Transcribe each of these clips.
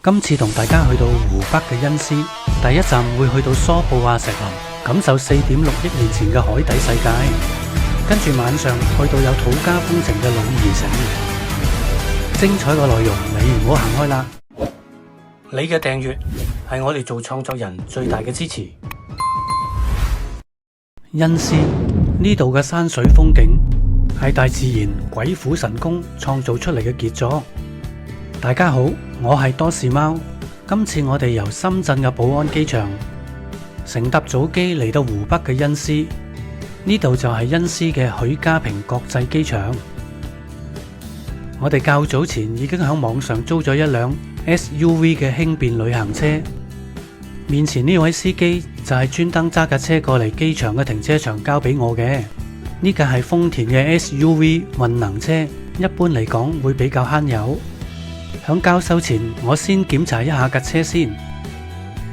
今次同大家去到湖北嘅恩施，第一站會去到蘇布亞石林，感受4.6億年前嘅海底世界。跟住晚上去到有土家風情嘅女兒城，精彩嘅內容你唔好行開啦！你嘅訂閱係我哋做創作人最大嘅支持。恩施呢度嘅山水風景係大自然鬼斧神工創造出嚟嘅傑作。大家好，我係多士貓。今次我哋由深圳嘅寶安機場乘搭早機嚟到湖北嘅恩施，呢度就係恩施嘅許家坪國際機場。我哋較早前已經喺網上租咗一輛 SUV 嘅輕便旅行車，面前呢位司機就係專登揸架車過嚟機場嘅停車場交俾我嘅。呢架係豐田嘅 SUV 混能車，一般嚟講會比較慳油。響交收前，我先檢查一下架車先。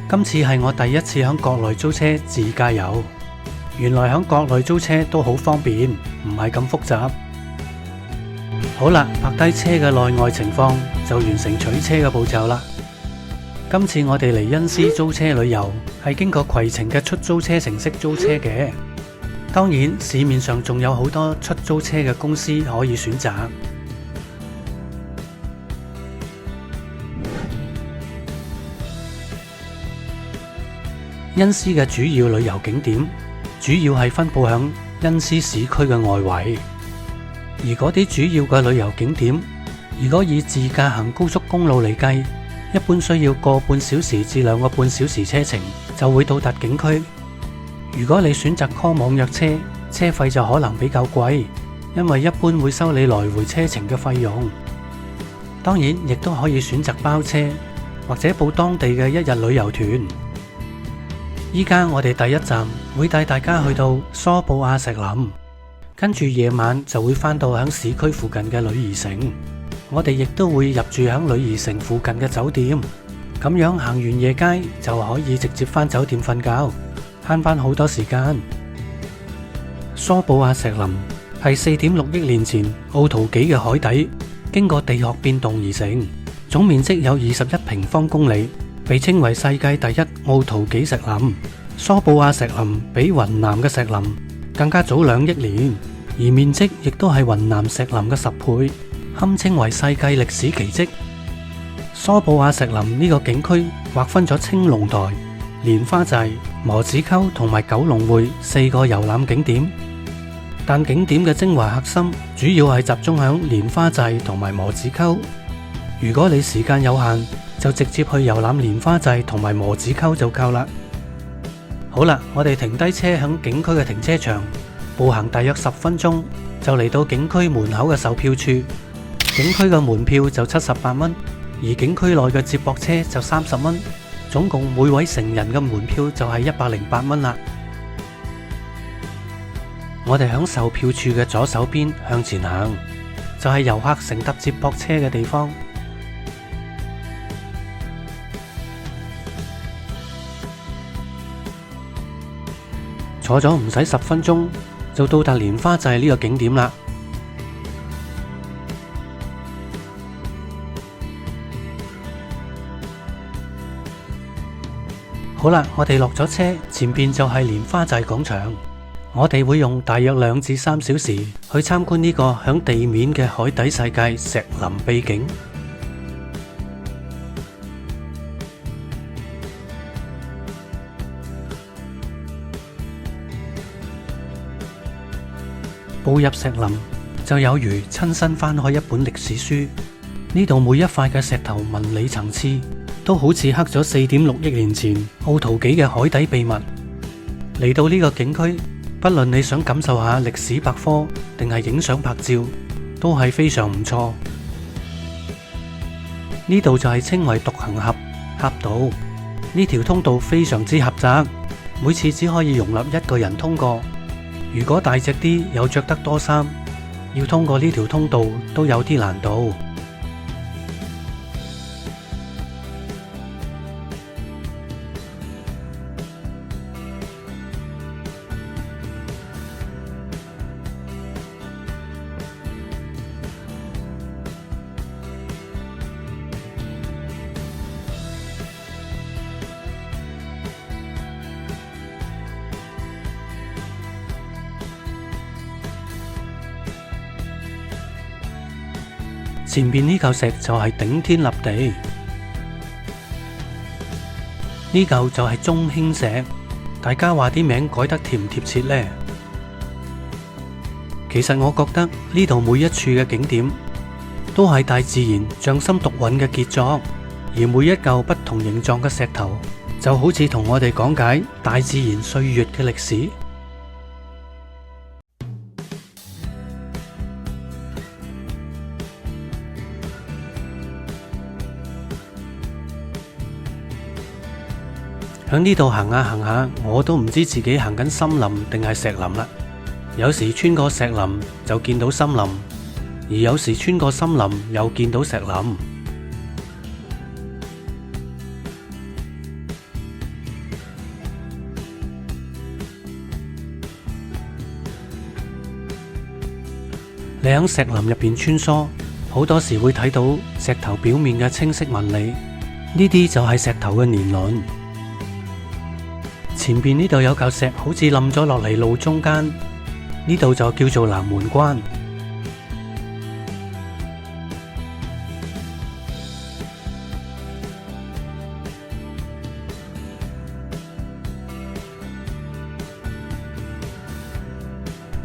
今次係我第一次響國內租車自駕遊，原來響國內租車都好方便，唔係咁複雜。好啦，泊低車嘅內外情況就完成取車嘅步驟啦。今次我哋嚟恩施租車旅遊，係經過攜程嘅出租車程式租車嘅。當然，市面上仲有好多出租車嘅公司可以選擇。恩施嘅主要旅遊景點主要係分布響恩施市區嘅外圍，而嗰啲主要嘅旅遊景點，如果以自駕行高速公路嚟計，一般需要個半小時至2個半小時車程就會到達景區。如果你選擇 call 網約車，車費就可能比較貴，因為一般會收你來回車程嘅費用。當然，亦都可以選擇包車或者報當地嘅1日旅遊團。依家我哋第一站會帶大家去到蘇布亞石林，跟住夜晚就會返到響市區附近嘅女兒城。我哋亦都會入住響女兒城附近嘅酒店，咁樣行完夜街就可以直接返酒店瞓覺，慳返好多時間。蘇布亞石林係4.6億年前奧陶紀嘅海底經過地殼變動而成，總面積有21平方公里，被稱為世界第一奧陶紀石林。蘇布亞石林比雲南嘅石林更加早2億年，而面積亦都係雲南石林嘅10倍，堪稱為世界歷史奇蹟。蘇布亞石林呢個景區劃分咗青龍台、蓮花寨、磨子溝同埋九龍匯4個遊覽景點，但景點嘅精華核心主要係集中響蓮花寨同埋磨子溝。如果你時間有限，就直接去遊覽蓮花寨同埋磨子溝就夠啦。好啦，我哋停低車響景區嘅停車場，步行大約10分鐘就嚟到景區門口嘅售票處。景區嘅門票就78蚊，而景區內嘅接駁車就30蚊，總共每位成人嘅門票就係108蚊啦。我哋響售票處嘅左手邊向前行，就係遊客乘搭接駁車嘅地方。坐咗唔使10分鐘就到達蓮花寨呢個景點啦。好啦，我哋落咗車，前邊就係蓮花寨廣場。我哋會用大約2至3小時去參觀呢個響地面嘅海底世界石林秘境。步入石林就有如親身翻開一本歷史書，呢度每一塊嘅石頭紋理層次都好似刻咗4.6億年前奧陶紀嘅海底秘密。嚟到呢個景區，不論你想感受下歷史百科定係影相拍照，都係非常唔錯。呢度就係稱為獨行俠道，呢條通道非常之狹窄，每次只可以容納1個人通過。如果大隻啲又着得多衫，要通過呢條通道都有啲難度。前面呢嚿石就係頂天立地，呢嚿就係中興石。大家話啲名改得貼唔貼切呢？其實我覺得呢度每一處嘅景點都係大自然匠心獨運嘅傑作，而每一嚿不同形狀嘅石頭就好似同我哋講解大自然歲月嘅歷史。喺呢度行下行下，我都唔知自己行緊森林定係石林啦。有時穿過石林就見到森林，而有時穿過森林又見到石林。你喺石林入邊穿梭，好多時會睇到石頭表面嘅青色紋理，呢啲就係石頭嘅年輪。前邊呢度有嚿石好似冧咗落嚟路中間，呢度就叫做南門關。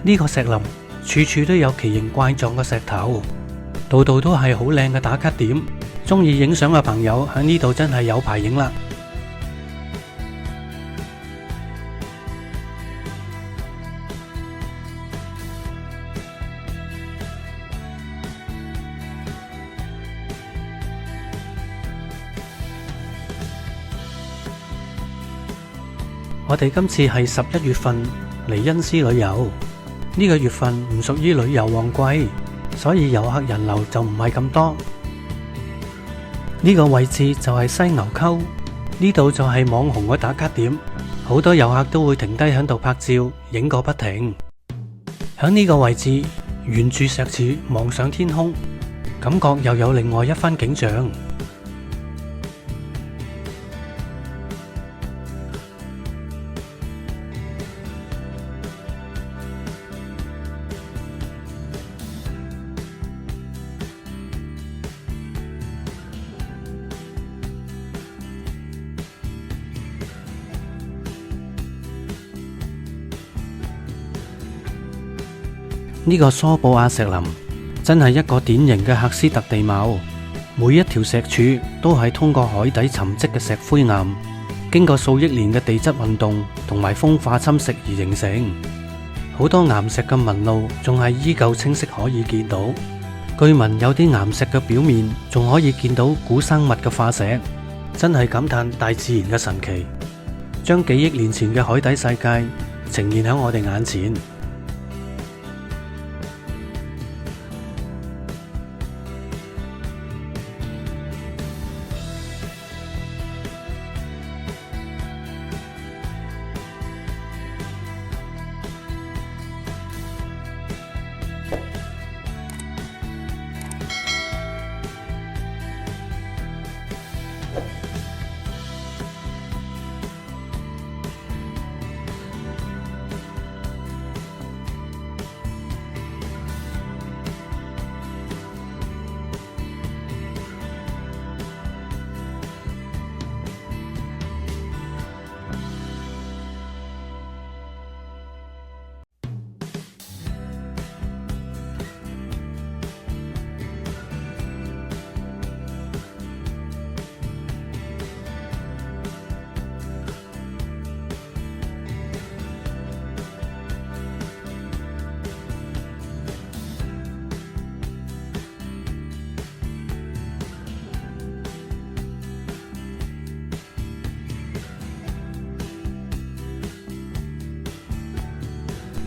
呢個石林處處都有奇形怪狀嘅石頭，度度都係好靚嘅打卡點，鍾意影相嘅朋友喺呢度真係有排影啦。我哋今次係11月份嚟恩施旅遊，呢個月份唔屬於旅遊旺季，所以遊客人流就唔係咁多。呢個位置就係犀牛溝，呢度就係網紅嘅打卡點，好多遊客都會停低喺度拍照，影個不停。喺呢個位置沿住石柱望上天空，感覺又有另外一番景象。呢個蘇布亞石林真係一個典型嘅喀斯特地貌，每一條石柱都係通過海底沉積嘅石灰岩，經過數億年嘅地質運動同埋風化侵蝕而形成。好多岩石嘅紋路仲係依舊清晰可以見到，據聞有啲岩石嘅表面仲可以見到古生物嘅化石，真係感嘆大自然嘅神奇，將幾億年前嘅海底世界呈現喺我哋眼前。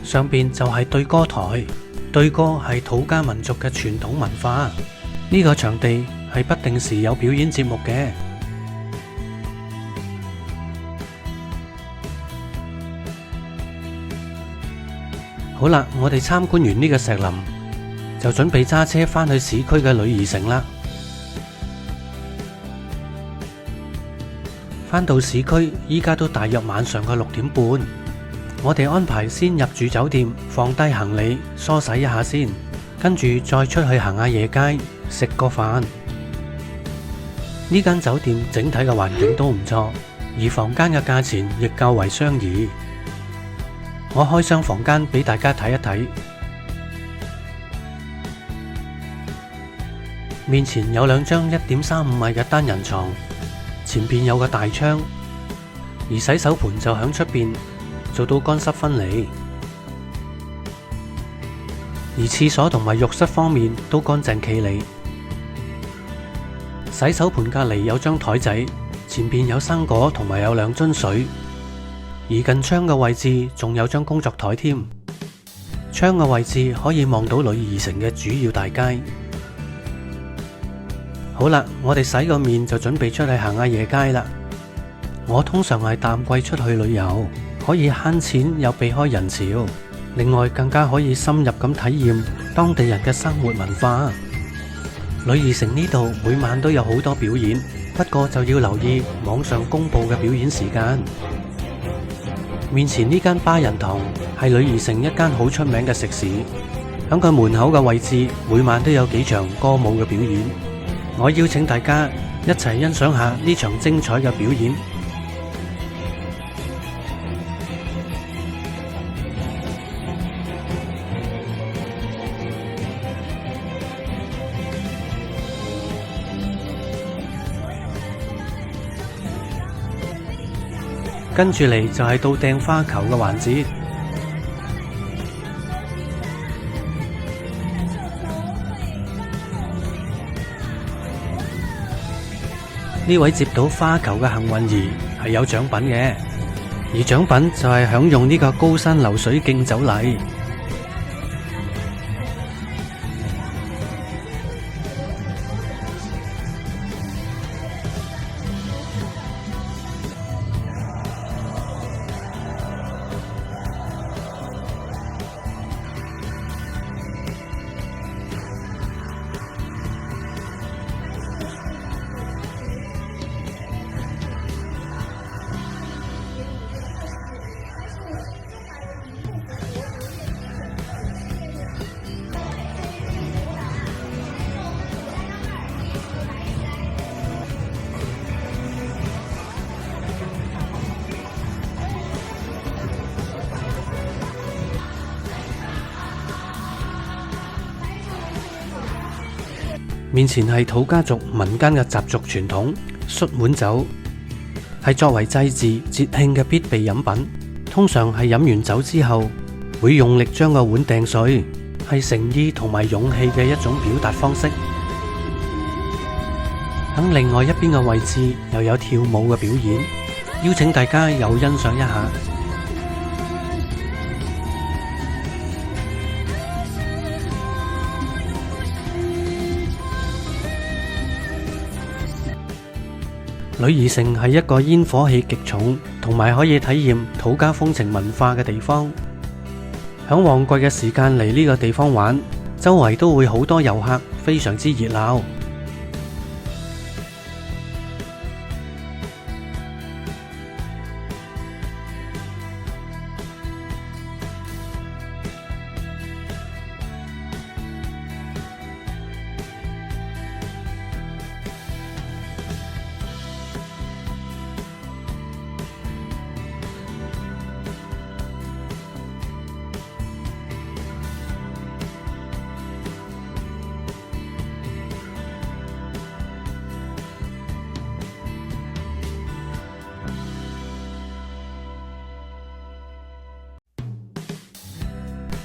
上邊就係對歌台，對歌係土家民族嘅傳統文化。呢個場地係不定時有表演節目嘅。好啦，我哋參觀完呢個石林，就準備揸車返去市區嘅女兒城啦。返到市區，依家都大約晚上嘅6點半。我哋安排先入住酒店，放低行李，梳洗一下先，跟住再出去行下夜街，食個飯。呢間酒店整體嘅環境都唔錯，而房間嘅價錢亦較為相宜。我開箱房間俾大家睇一睇。面前有兩張1.35米嘅單人床，前邊有個大窗，而洗手盆就響出邊，做到乾濕分離。而廁所同埋浴室方面都乾淨企理。洗手盆隔籬有張台仔，前邊有生果同埋有2樽水，而近窗嘅位置仲有張工作台添。窗嘅位置可以望到呂怡城嘅主要大街。好啦，我哋洗個面就準備出去行下夜街啦。我通常係淡季出去旅遊，可以慳錢又避開人潮，另外更加可以深入咁體驗當地人嘅生活文化。呂怡城呢度每晚都有好多表演，不過就要留意網上公布嘅表演時間。面前呢間巴人堂係呂怡城一間好出名嘅食肆，響佢門口嘅位置每晚都有幾場歌舞嘅表演。我邀請大家一齊欣賞下呢場精彩嘅表演。跟住嚟就係到掟花球嘅環節。呢位接到花球嘅幸運兒係有獎品嘅，而獎品就係享用呢個高山流水敬酒禮。面前係土家族民間嘅習俗傳統摔碗酒，係作為祭祀節慶嘅必備飲品。通常係飲完酒之後，會用力將個碗掟碎，係誠意同埋勇氣嘅一種表達方式。喺另外一邊嘅位置又有跳舞嘅表演，邀請大家又欣賞一下。呂怡城係一個煙火氣極重，同埋可以體驗土家風情文化嘅地方。響旺季嘅時間嚟呢個地方玩，周圍都會好多遊客，非常之熱鬧。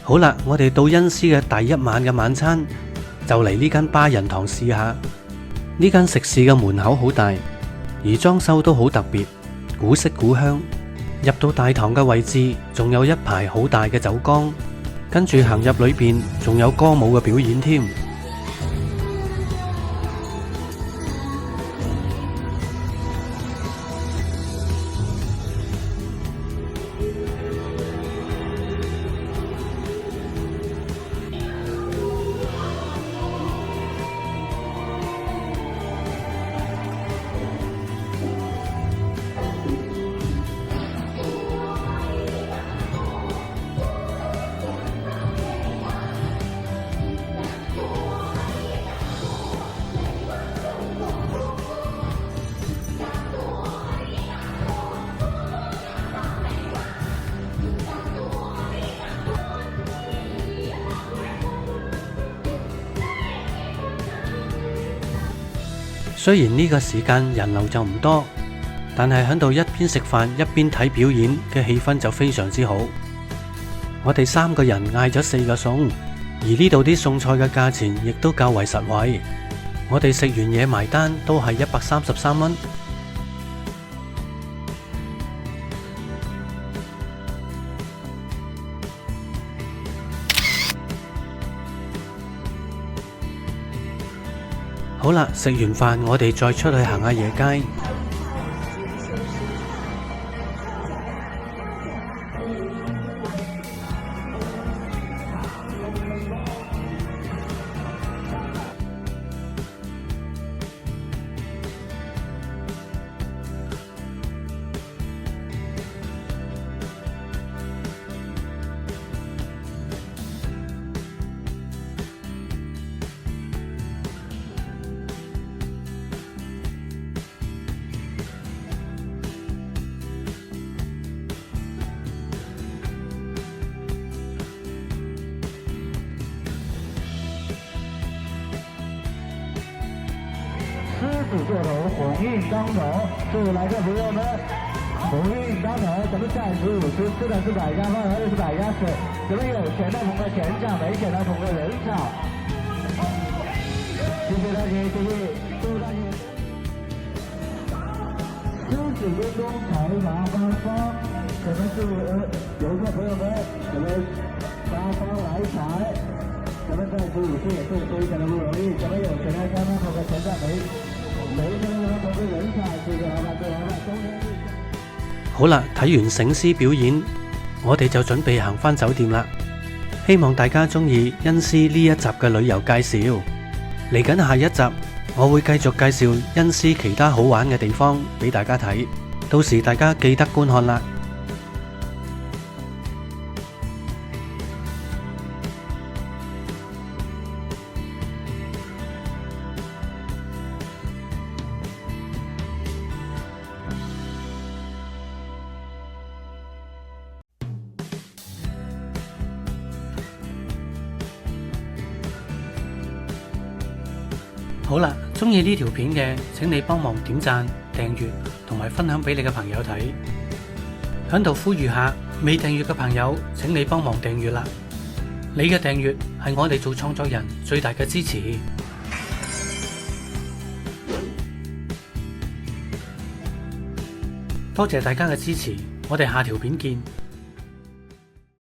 好啦，我哋到恩施嘅第一晚嘅晚餐，就嚟呢間巴人堂試下。呢間食肆嘅門口好大，而裝修都好特別，古色古香。入到大堂嘅位置，仲有一排好大嘅酒缸，跟住行入裏邊，仲有歌舞嘅表演添。雖然呢個時間人流就唔多，但係喺度一邊食飯一邊睇表演嘅氣氛就非常之好。我哋3個人嗌咗4個餸，而呢度啲餸菜嘅價錢亦都較為實惠。我哋食完嘢埋單都係133蚊。好啦，食完飯我哋再出去行下夜街。狮子座头鸿运当头，所有来客朋友们，鸿运当头，咱们暂时50，4的是百家饭，2的是百家水，咱们有钱的捧个钱场，没钱的捧个人场。谢谢大家，谢谢，祝大家狮子运中财马芳芳，咱们是游客朋友们，咱们八方来财。咱们在15岁也是非常的不容易，咱们有钱的刚刚捧个钱场，没钱的捧个人场，谢谢老板，对老板，中间。好啦，睇完醒獅表演，我哋就準備行返酒店啦。希望大家鍾意恩施呢一集嘅旅遊介紹。嚟緊下一集，我會繼續介紹恩施其他好玩嘅地方俾大家睇，到時大家記得觀看啦。好啦，鍾意呢條片嘅請你幫忙點讚、訂閱同埋分享俾你嘅朋友睇。喺度呼籲下，未訂閱嘅朋友請你幫忙訂閱啦！你嘅訂閱係我哋做創作人最大嘅支持。多謝大家嘅支持，我哋下條片見。